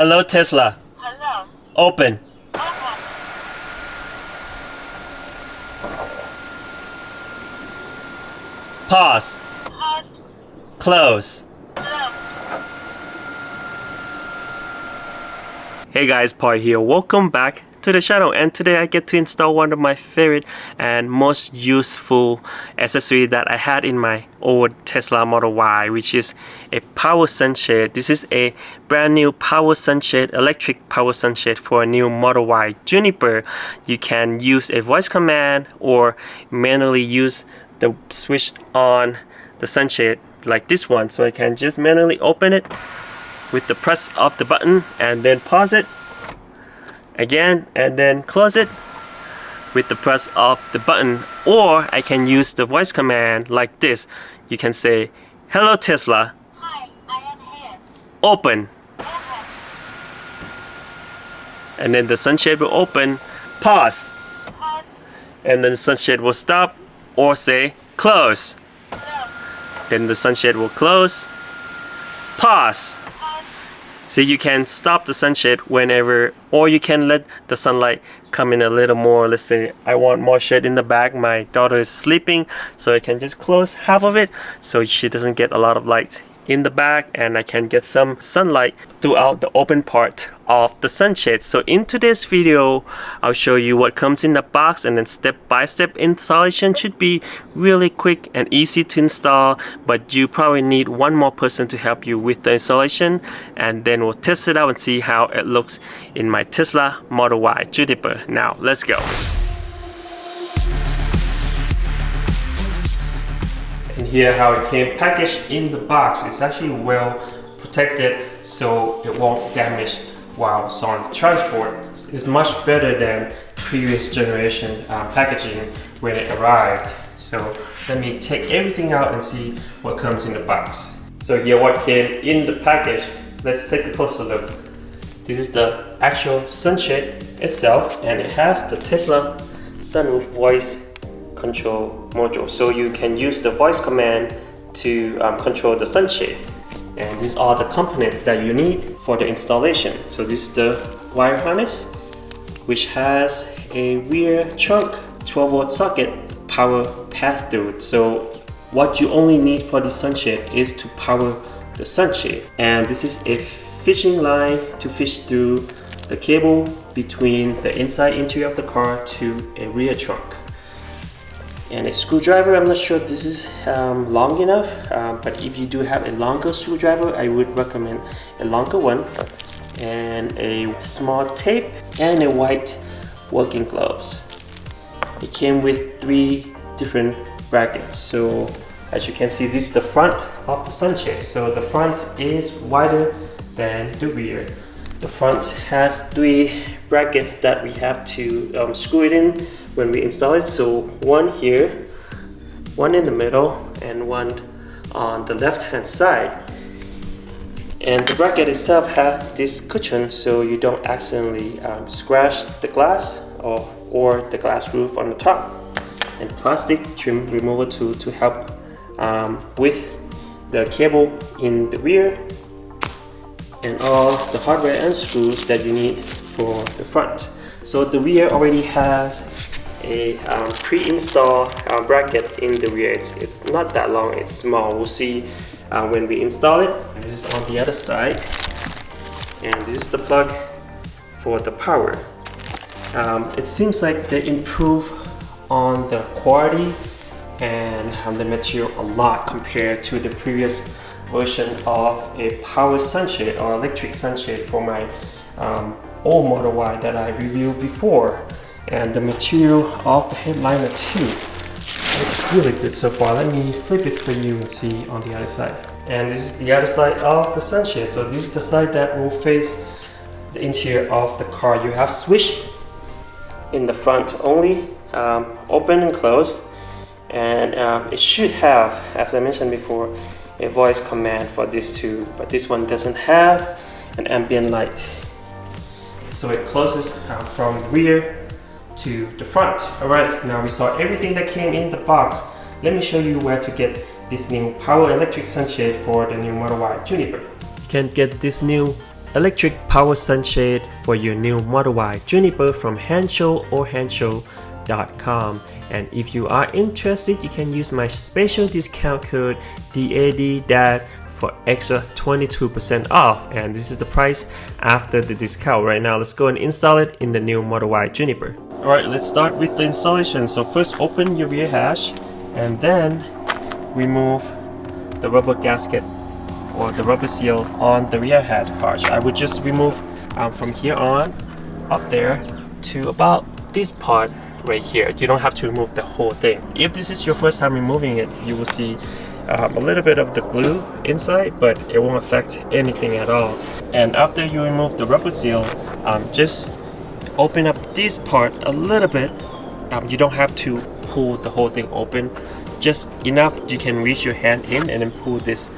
Hello, Tesla. Hello. Open. Open. Pause. Pause. Close. Close. Hey guys, Paul here. Welcome back to the channel, and today I get to install one of my favorite and most useful accessory that I had in my old Tesla Model Y, which is a power sunshade. This is a brand new power sunshade, electric power sunshade for a new Model Y Juniper. You can use a voice command or manually use the switch on the sunshade like this one. So I can just manually open it with the press of the button and then pause it again and then close it with the press of the button, or I can use the voice command like this. You can say, "Hello Tesla, Hi, I am here. open," Open. and then the sunshade will open. Pause, Pause. and then the sunshade will stop, or say close, Close. then the sunshade will close. Pause. Pause. So you can stop the sunshade whenever, or you can let the sunlight come in a little more. Let's say I want more shade in the back. My daughter is sleeping, so I can just close half of it so she doesn't get a lot of light in the back, and I can get some sunlight throughout the open part of the sunshade. So in today's video, I'll show you what comes in the box, and then step-by-step installation should be really quick and easy to install, but you probably need one more person to help you with the installation, and then we'll test it out and see how it looks in my Tesla Model Y Juniper. Now let's go. And here how it came packaged in the box. It's actually well protected so it won't damage while it's on transport. It's much better than previous generation packaging when it arrived. So let me take everything out and see what comes in the box. So here what came in the package. Let's take a closer look. This is the actual sunshade itself, and it has the Tesla sunroof voice control module, so you can use the voice command to control the sunshade. And these are the components that you need for the installation. So this is the wire harness, which has a rear trunk 12-volt socket power pass-through. So what you only need for the sunshade is to power the sunshade. And this is a fishing line to fish through the cable between the inside interior of the car to a rear trunk. And a screwdriver. I'm not sure if this is long enough, but if you do have a longer screwdriver, I would recommend a longer one. And a small tape and a white working gloves. It came with 3 different brackets. So as you can see, this is the front of the sunshade. So the front is wider than the rear. The front has 3 brackets that we have to screw it in when we install it. So one here, one in the middle, and one on the left hand side. And the bracket itself has this cushion so you don't accidentally scratch the glass or the glass roof on the top. And plastic trim removal tool to help with the cable in the rear, and all the hardware and screws that you need for the front. So the rear already has a pre-installed bracket in the rear. It's not that long, it's small. We'll see when we install it. And this is on the other side, and this is the plug for the power. It seems like they improve on the quality and the material a lot compared to the previous version of a power sunshade or electric sunshade for my old Model Y that I reviewed before. And the material of the headliner too looks really good so far. Let me flip it for you and see on the other side. And this is the other side of the sunshade. So this is the side that will face the interior of the car. You have switch in the front only, open and close, and it should have, as I mentioned before, a voice command for this too, but this one doesn't have an ambient light. So it closes from the rear to the front. Alright, now we saw everything that came in the box. Let me show you where to get this new power electric sunshade for the new Model Y Juniper. You can get this new electric power sunshade for your new Model Y Juniper from Hancho or Hancho.com. And if you are interested, you can use my special discount code DAD for extra 22% off, and this is the price after the discount. Right now, let's go and install it in the new Model Y Juniper. Alright, let's start with the installation. So first open your rear hatch and then remove the rubber gasket or the rubber seal on the rear hatch part. I would just remove from here on up there to about this part right here. You don't have to remove the whole thing. If this is your first time removing it, you will see a little bit of the glue inside, but it won't affect anything at all. And after you remove the rubber seal, just open up this part a little bit. You don't have to pull the whole thing open, just enough you can reach your hand in and then pull this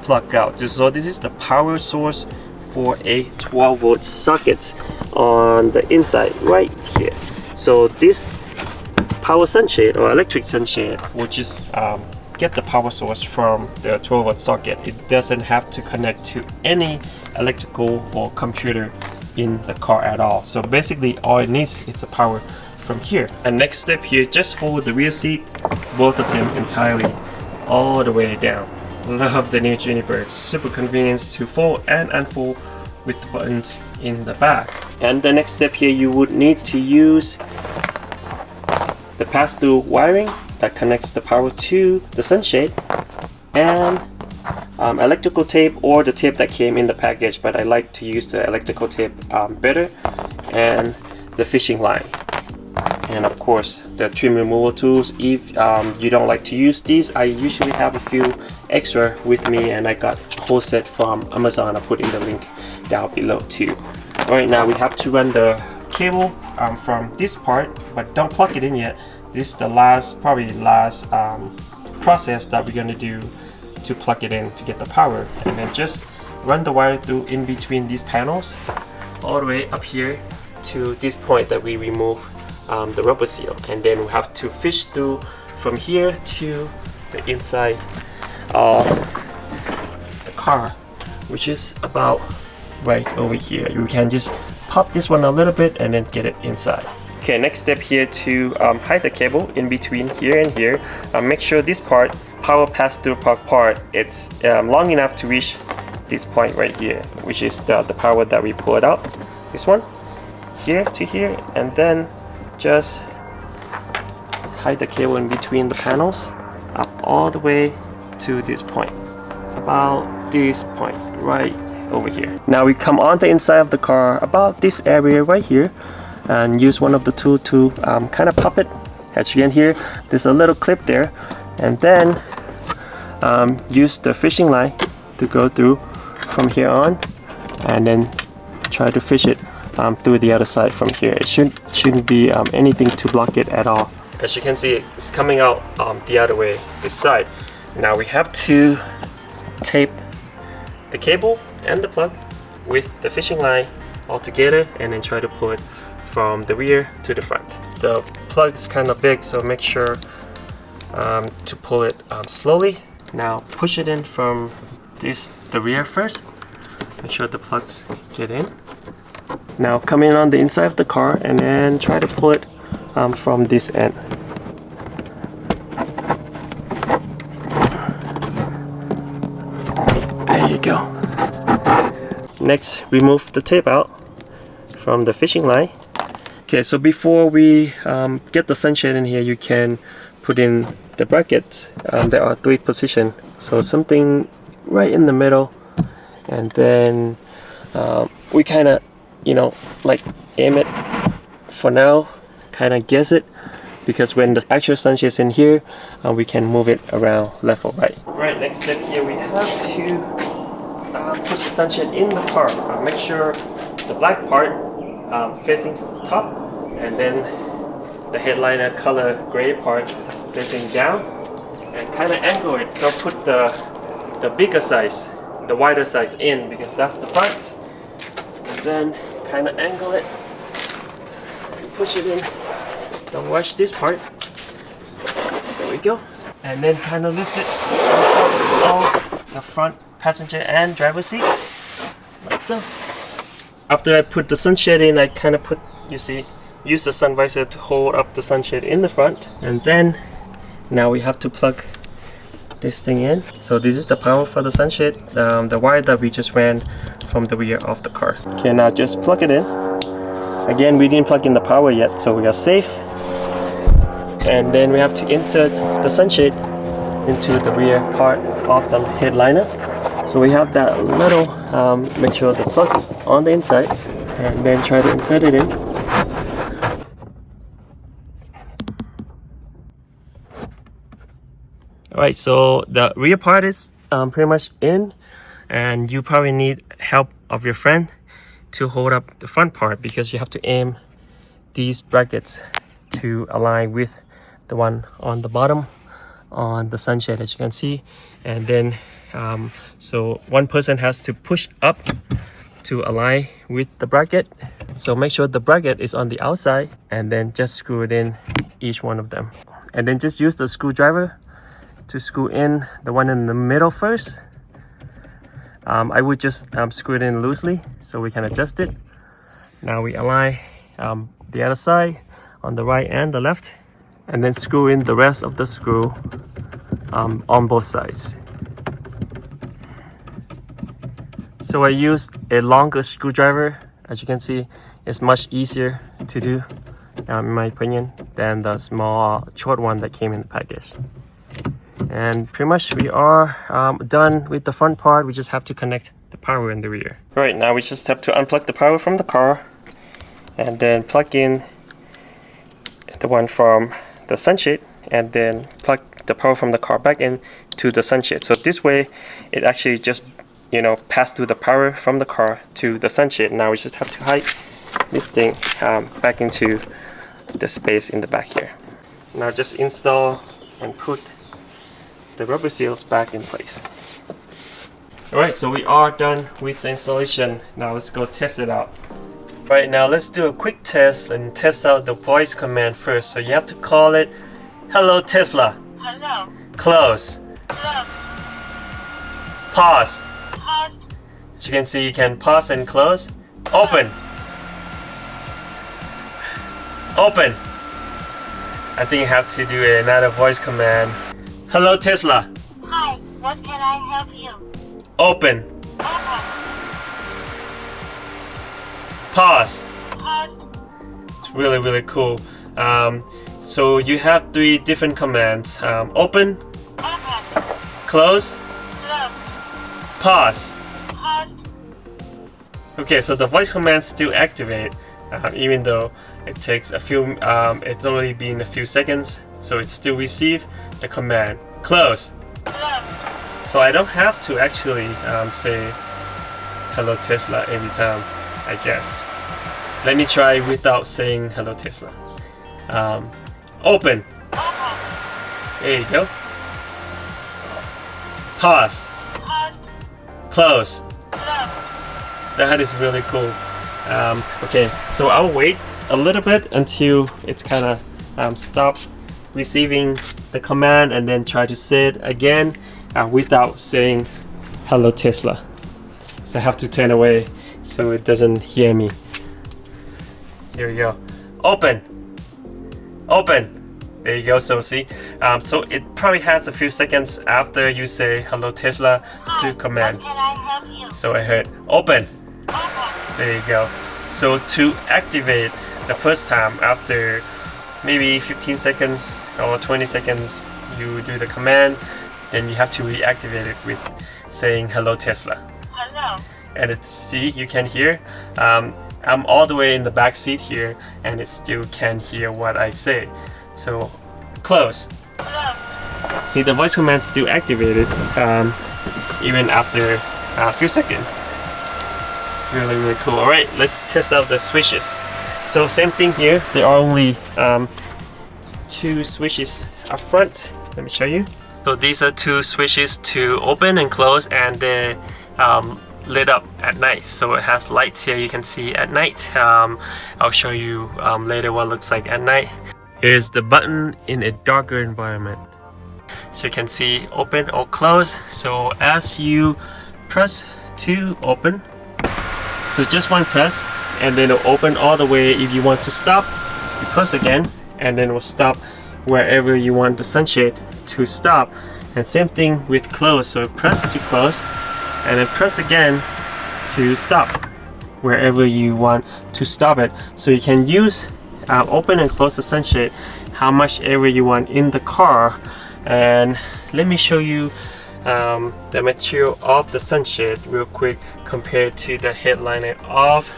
plug out. So this is the power source for a 12-volt socket on the inside right here. So this power sunshade or electric sunshade will just get the power source from the 12-volt socket. It doesn't have to connect to any electrical or computer in the car at all. So basically all it needs is the power from here. And next step here, just fold the rear seat, both of them entirely, all the way down. Love the new Juniper. It's super convenient to fold and unfold with the buttons in the back. And the next step here, you would need to use the pass-through wiring that connects the power to the sunshade, and electrical tape or the tape that came in the package, but I like to use the electrical tape better, and the fishing line, and of course the trim removal tools. If you don't like to use these, I usually have a few extra with me, and I got a whole set from Amazon. I'll put in the link down below too. Alright, now we have to run the cable from this part, but don't plug it in yet. This is the probably last process that we're going to do to plug it in to get the power. And then just run the wire through in between these panels all the way up here to this point that we remove the rubber seal. And then we have to fish through from here to the inside of the car, which is about right over here. You can just pop this one a little bit and then get it inside. Okay, next step here to hide the cable in between here and here. Make sure this part, power pass-through part, it's long enough to reach this point right here, which is the power that we pulled out. This one, here to here, and then just hide the cable in between the panels, up all the way to this point, about this point right over here. Now we come on the inside of the car, about this area right here, and use one of the tools to kind of pop it. As you can hear, there's a little clip there, and then use the fishing line to go through from here on, and then try to fish it through the other side from here. It shouldn't be anything to block it at all. As you can see, it's coming out the other way, this side. Now we have to tape the cable and the plug with the fishing line all together, and then try to pull it from the rear to the front. The plug is kind of big, so make sure to pull it slowly. Now push it in from the rear first. Make sure the plugs get in. Now come in on the inside of the car and then try to pull it from this end. There you go. Next, remove the tape out from the fishing line. Okay, so before we get the sunshade in here, you can put in the brackets. There are 3 positions, so something right in the middle, and then we kind of, like aim it for now, kind of guess it, because when the actual sunshade is in here, we can move it around left or right. Right, next step here, we have to put the sunshade in the car. Make sure the black part facing top, and then the headliner color gray part facing down, and kind of angle it. So put the bigger size, the wider size in, because that's the front, and then kind of angle it, push it in. Don't rush this part. There we go. And then kind of lift it on top of the front passenger and driver seat, like so. After I put the sunshade in, I kind of use the sun visor to hold up the sunshade in the front, and then now we have to plug this thing in. So this is the power for the sunshade, the wire that we just ran from the rear of the car. Okay, now just plug it in. Again, we didn't plug in the power yet, so we are safe. And then we have to insert the sunshade into the rear part of the headliner. So we have that little, make sure the plug is on the inside, and then try to insert it in. Alright, so the rear part is pretty much in, and you probably need help of your friend to hold up the front part, because you have to aim these brackets to align with the one on the bottom on the sunshade, as you can see. And then so one person has to push up to align with the bracket. So make sure the bracket is on the outside, and then just screw it in each one of them, and then just use the screwdriver to screw in the one in the middle first. I would just screw it in loosely so we can adjust it. Now we align the other side on the right and the left, and then screw in the rest of the screw on both sides. So I used a longer screwdriver. As you can see, it's much easier to do, in my opinion, than the small short one that came in the package. And pretty much we are done with the front part. We just have to connect the power in the rear. Right, now we just have to unplug the power from the car, and then plug in the one from the sunshade, and then plug the power from the car back in to the sunshade. So this way it actually just, you know, pass through the power from the car to the sunshade. Now we just have to hide this thing back into the space in the back here. Now just install and put the rubber seals back in place. Alright, so we are done with the installation. Now let's go test it out. Right, now let's do a quick test and test out the voice command first. So you have to call it, "Hello Tesla." Hello. Close. Hello. Pause. Pause. As you can see, you can pause and close. Open. Open. I think you have to do another voice command. "Hello Tesla." Hi, what can I help you? Open. Open. Pause. Pause. It's really cool. So you have 3 different commands. Open, Open. close, Close. pause. Pause. Okay, so the voice commands still activate, even though it takes a few, it's only been a few seconds, so it still receive the command close. Close. So I don't have to actually say "Hello Tesla" every time, I guess. Let me try without saying "Hello Tesla." Open. Open. There you go. Pause. Pause. Close. Close. That is really cool. Okay, so I'll wait a little bit until it's kind of stop receiving the command, and then try to say it again without saying "Hello Tesla." So I have to turn away so it doesn't hear me. Here we go. Open. Open. There you go. So see, so it probably has a few seconds after you say "Hello Tesla" Hi, to command. what can I help you? So I heard "Open." Open. There you go. So to activate the first time, after maybe 15 seconds or 20 seconds, you do the command, then you have to reactivate it with saying "Hello Tesla." Hello. And it's, see, you can hear. I'm all the way in the back seat here, and it still can hear what I say. So close. Close. See, the voice command still activated even after a few seconds. Really cool. All right, let's test out the switches. So same thing here. There are only 2 switches up front. Let me show you. So these are 2 switches to open and close, and they're lit up at night. So it has lights here you can see at night. I'll show you later what it looks like at night. Here's the button in a darker environment. So you can see open or close. So as you press to open, So just one press and then it'll open all the way. If you want to stop, you press again and then it will stop wherever you want the sunshade to stop. And same thing with close. So press to close and then press again to stop wherever you want to stop it. So you can use open and close the sunshade how much area you want in the car. And let me show you the material of the sunshade real quick compared to the headliner of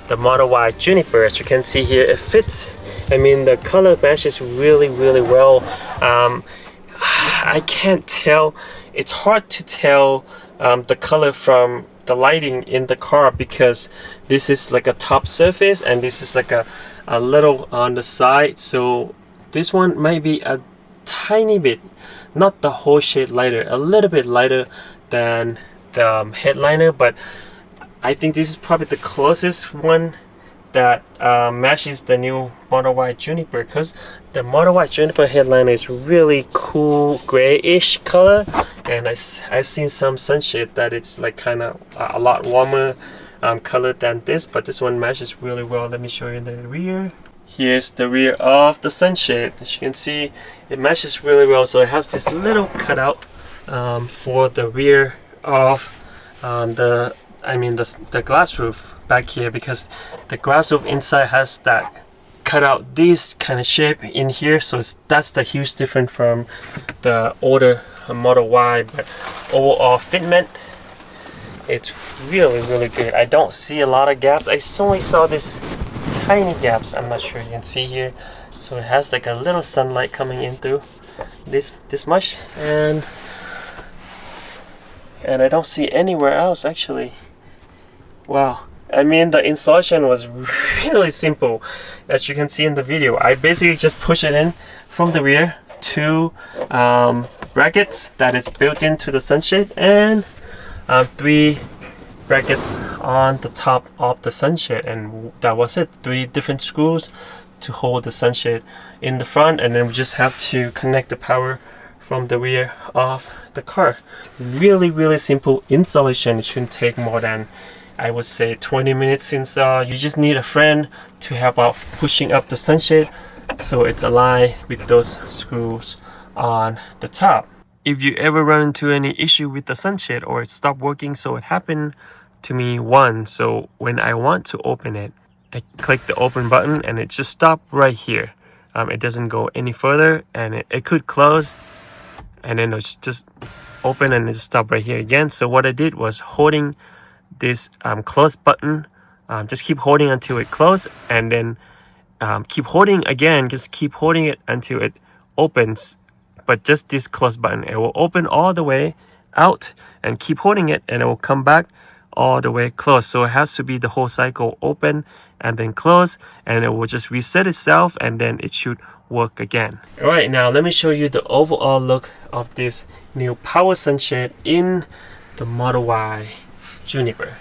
the Model Y Juniper. As you can see here, it fits. I mean, the color matches really well. I can't tell, it's hard to tell the color from the lighting in the car because this is like a top surface and this is like a little on the side. So this one might be a tiny bit, not the whole shade lighter, a little bit lighter than the headliner, but I think this is probably the closest one that matches the new Model Y Juniper, because the Model Y Juniper headliner is really cool grayish color, and I've seen some sunshade that it's like kind of a lot warmer color than this, but this one matches really well. Let me show you the rear. Here's the rear of the sunshade. As you can see, it matches really well. So it has this little cutout for the rear of the glass roof back here, because the glass roof inside has that cutout, this kind of shape in here. So that's the huge difference from the older Model Y. But overall fitment, it's really good. I don't see a lot of gaps. I only saw this tiny gaps. I'm not sure you can see here. So it has like a little sunlight coming in through this much, and I don't see anywhere else actually. Wow. I mean, the installation was really simple. As you can see in the video, I basically just push it in from the rear, two brackets that is built into the sunshade, and 3 brackets on the top of the sunshade, and that was it. 3 different screws to hold the sunshade in the front, and then we just have to connect the power from the rear of the car. Really simple installation. It shouldn't take more than, I would say, 20 minutes, since you just need a friend to help out pushing up the sunshade so it's aligned with those screws on the top. If you ever run into any issue with the sunshade or it stopped working, so it happened to me once. So when I want to open it, I click the open button and it just stopped right here. It doesn't go any further, and it could close and then it's just open and it stopped right here again. So what I did was holding this close button, just keep holding until it closed, and then keep holding again, just keep holding it until it opens. But just this close button, it will open all the way out, and keep holding it and it will come back all the way closed. So it has to be the whole cycle, open and then close, and it will just reset itself and then it should work again. Alright, now let me show you the overall look of this new power sunshade in the Model Y Juniper.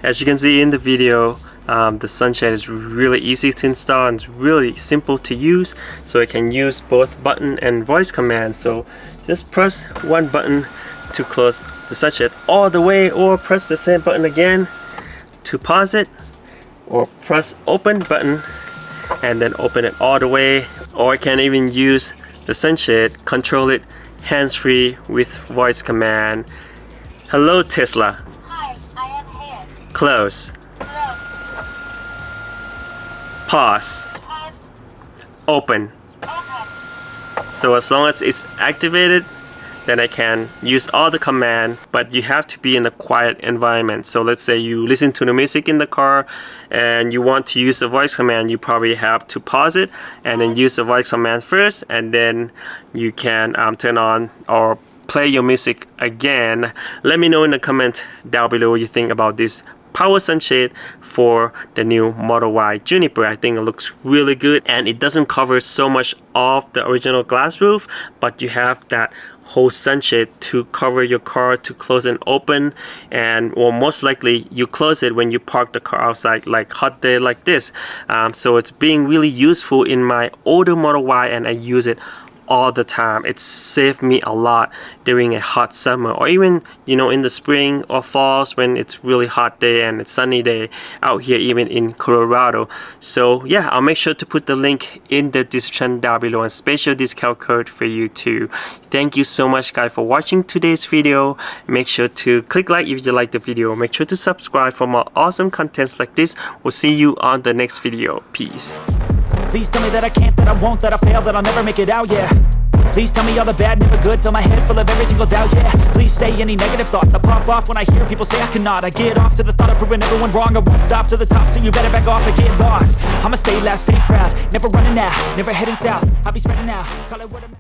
As you can see in the video, the sunshade is really easy to install and it's really simple to use, so it can use both button and voice commands. So just press one button to close the sunshade all the way, or press the same button again to pause it, or press open button and then open it all the way, or you can even use the sunshade, control it hands-free with voice command. Hello Tesla. Hi, I am here. Close. Close. Pause. Pause. Open. Open. So as long as it's activated, then I can use all the command, but you have to be in a quiet environment. So let's say you listen to the music in the car and you want to use the voice command, you probably have to pause it and then use the voice command first, and then you can turn on or play your music again. Let me know in the comment down below what you think about this power sunshade for the new Model Y Juniper. I think it looks really good, and it doesn't cover so much of the original glass roof, but you have that whole sunshade to cover your car, to close and open, and or most likely you close it when you park the car outside, like hot day like this. So it's being really useful in my older Model Y, and I use it all the time. It saved me a lot during a hot summer, or even in the spring or falls when it's really hot day and it's sunny day out here, even in Colorado. So yeah, I'll make sure to put the link in the description down below and special discount code for you too. Thank you so much guys for watching today's video. Make sure to click like if you like the video. Make sure to subscribe for more awesome contents like this. We'll see you on the next video. Peace. Please tell me that I can't, that I won't, that I fail, that I'll never make it out, yeah. Please tell me all the bad, never good, fill my head full of every single doubt, yeah. Please say any negative thoughts, I pop off when I hear people say I cannot. I get off to the thought of proving everyone wrong. I won't stop to the top, so you better back off and get lost. I'ma stay loud, stay proud, never running out, never heading south. I'll be spreading out, call it what I'm